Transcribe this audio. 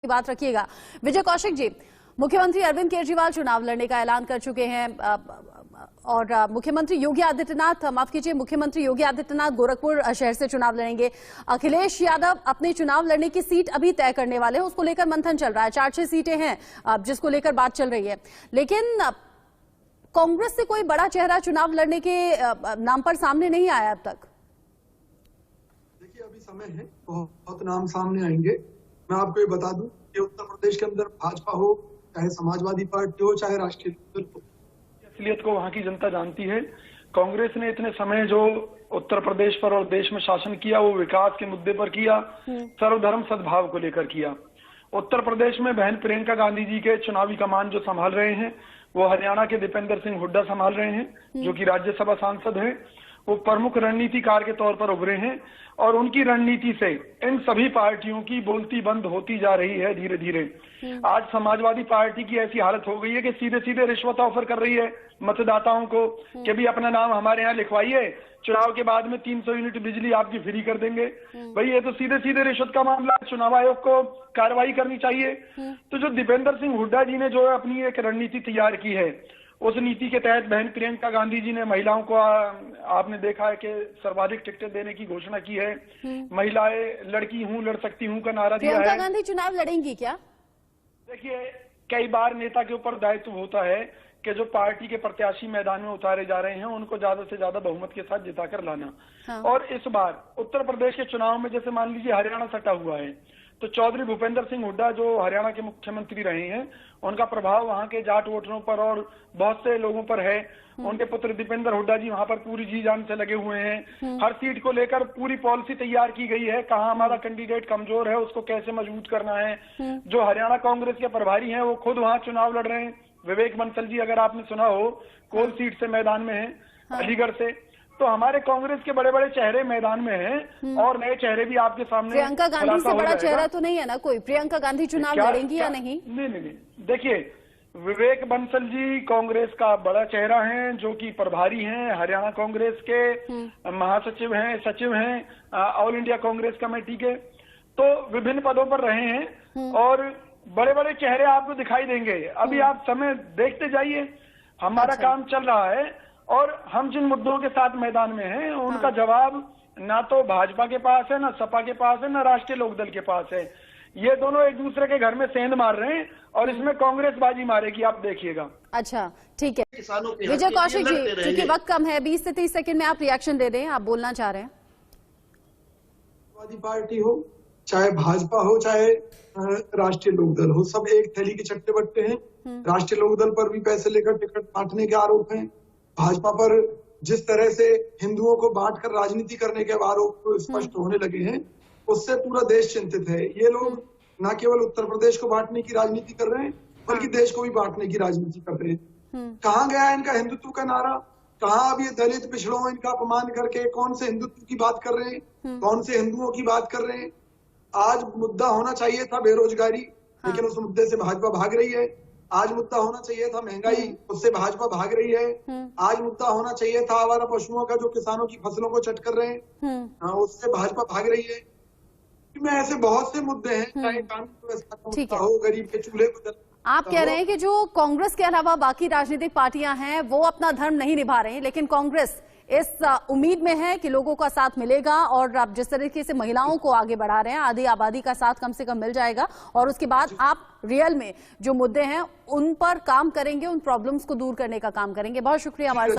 बात रखिएगा। विजय कौशिक जी, मुख्यमंत्री अरविंद केजरीवाल चुनाव लड़ने का ऐलान कर चुके हैं और मुख्यमंत्री योगी आदित्यनाथ गोरखपुर शहर से चुनाव लड़ेंगे। अखिलेश यादव अपने चुनाव लड़ने की सीट अभी तय करने वाले हैं, उसको लेकर मंथन चल रहा है। 4-6 सीटें हैं जिसको लेकर बात चल रही है, लेकिन कांग्रेस से कोई बड़ा चेहरा चुनाव लड़ने के नाम पर सामने नहीं आया अब तक। देखिए, अभी समय है, बहुत नाम सामने आएंगे। मैं आपको ये बता दूं कि उत्तर प्रदेश के अंदर भाजपा हो, चाहे समाजवादी पार्टी हो, चाहे राष्ट्रीय हो, असलियत को वहां की जनता जानती है। कांग्रेस ने इतने समय जो उत्तर प्रदेश पर और देश में शासन किया, वो विकास के मुद्दे पर किया, सर्वधर्म सद्भाव को लेकर किया। उत्तर प्रदेश में बहन प्रियंका गांधी जी के चुनावी कमान जो संभाल रहे हैं, वो हरियाणा के दीपेंद्र सिंह हुड्डा संभाल रहे हैं, जो कि राज्यसभा सांसद हैं। वो प्रमुख रणनीतिकार के तौर पर उभरे हैं और उनकी रणनीति से इन सभी पार्टियों की बोलती बंद होती जा रही है धीरे धीरे। आज समाजवादी पार्टी की ऐसी हालत हो गई है कि सीधे सीधे रिश्वत ऑफर कर रही है मतदाताओं को कि भी अपना नाम हमारे यहाँ लिखवाइए, चुनाव के बाद में 300 यूनिट बिजली आपकी फ्री कर देंगे। भाई, ये तो सीधे सीधे रिश्वत का मामला, चुनाव आयोग को कार्रवाई करनी चाहिए। तो जो दीपेंद्र सिंह हुड्डा जी ने जो अपनी एक रणनीति तैयार की है, उस नीति के तहत बहन प्रियंका गांधी जी ने महिलाओं को, आपने देखा है कि सर्वाधिक टिकटें देने की घोषणा की है। महिलाएं लड़की हूं, लड़ सकती हूं का नारा दिया है। प्रियंका गांधी चुनाव लड़ेंगी क्या? देखिए, कई बार नेता के ऊपर दायित्व होता है कि जो पार्टी के प्रत्याशी मैदान में उतारे जा रहे हैं, उनको ज्यादा से ज्यादा बहुमत के साथ जिताकर लाना। और इस बार उत्तर प्रदेश के चुनाव में जैसे मान लीजिए हरियाणा सटा हुआ है, तो चौधरी भूपेंद्र सिंह हुड्डा जो हरियाणा के मुख्यमंत्री रहे हैं, उनका प्रभाव वहां के जाट वोटरों पर और बहुत से लोगों पर है। उनके पुत्र दीपेंद्र हुड्डा जी वहां पर पूरी जी जान से लगे हुए हैं। हर सीट को लेकर पूरी पॉलिसी तैयार की गई है, कहां हमारा कैंडिडेट कमजोर है, उसको कैसे मजबूत करना है। जो हरियाणा कांग्रेस के प्रभारी हैं, वो खुद वहां चुनाव लड़ रहे हैं। विवेक बंसल जी, अगर आपने सुना हो, कोल सीट से मैदान में है, अलीगढ़ से। तो हमारे कांग्रेस के बड़े बड़े चेहरे मैदान में हैं और नए चेहरे भी आपके सामने। प्रियंका गांधी से बड़ा चेहरा तो नहीं है ना कोई? प्रियंका गांधी चुनाव लड़ेंगी या नहीं? नहीं। देखिए, विवेक बंसल जी कांग्रेस का बड़ा चेहरा हैं, जो कि प्रभारी हैं, हरियाणा कांग्रेस के महासचिव हैं, सचिव हैं ऑल इंडिया कांग्रेस कमेटी के। तो विभिन्न पदों पर रहे हैं और बड़े बड़े चेहरे आपको दिखाई देंगे। अभी आप समय देखते जाइए, हमारा काम चल रहा है और हम जिन मुद्दों के साथ मैदान में हैं, उनका जवाब ना तो भाजपा के पास है, ना सपा के पास है, ना राष्ट्रीय लोकदल के पास है। ये दोनों एक दूसरे के घर में सेंध मार रहे हैं और इसमें कांग्रेस बाजी मारेगी, आप देखिए। अच्छा, ठीक है। विजय कौशिक जी, क्योंकि वक्त कम है, 20 से 30 सेकंड में आप रिएक्शन दे दें, आप बोलना चाह रहे हैं। समाजवादी पार्टी हो, चाहे भाजपा हो, चाहे राष्ट्रीय लोकदल हो, सब एक थैली के चट्टे बट्टे हैं। राष्ट्रीय लोकदल पर भी पैसे लेकर टिकट बांटने के आरोप हैं। भाजपा पर जिस तरह से हिंदुओं को बांटकर राजनीति करने के आरोप स्पष्ट होने लगे हैं, उससे पूरा देश चिंतित है। ये लोग न केवल उत्तर प्रदेश को बांटने की राजनीति कर रहे हैं, बल्कि देश को भी बांटने की राजनीति कर रहे हैं। कहाँ गया इनका हिंदुत्व का नारा? कहाँ अब ये दलित पिछड़ों, इनका अपमान करके कौन से हिंदुत्व की बात कर रहे हैं, कौन से हिंदुओं की बात कर रहे हैं? आज मुद्दा होना चाहिए था बेरोजगारी, लेकिन उस मुद्दे से भाजपा भाग रही है। आज मुद्दा होना चाहिए था महंगाई, उससे भाजपा भाग रही है। आज मुद्दा होना चाहिए था आवारा पशुओं का, जो किसानों की फसलों को चट कर रहे हैं, उससे भाजपा भाग रही है। में ऐसे बहुत से मुद्दे हैं, चाहे कानून व्यवस्था का मुद्दा हो, गरीब के चूल्हे को जलाना। आप कह रहे हैं कि जो कांग्रेस के अलावा बाकी राजनीतिक पार्टियां हैं, वो अपना धर्म नहीं निभा रहे हैं, लेकिन कांग्रेस इस उम्मीद में है कि लोगों का साथ मिलेगा और आप जिस तरीके से महिलाओं को आगे बढ़ा रहे हैं, आधी आबादी का साथ कम से कम मिल जाएगा और उसके बाद आप रियल में जो मुद्दे हैं उन पर काम करेंगे, उन प्रॉब्लम्स को दूर करने का काम करेंगे। बहुत शुक्रिया हमारे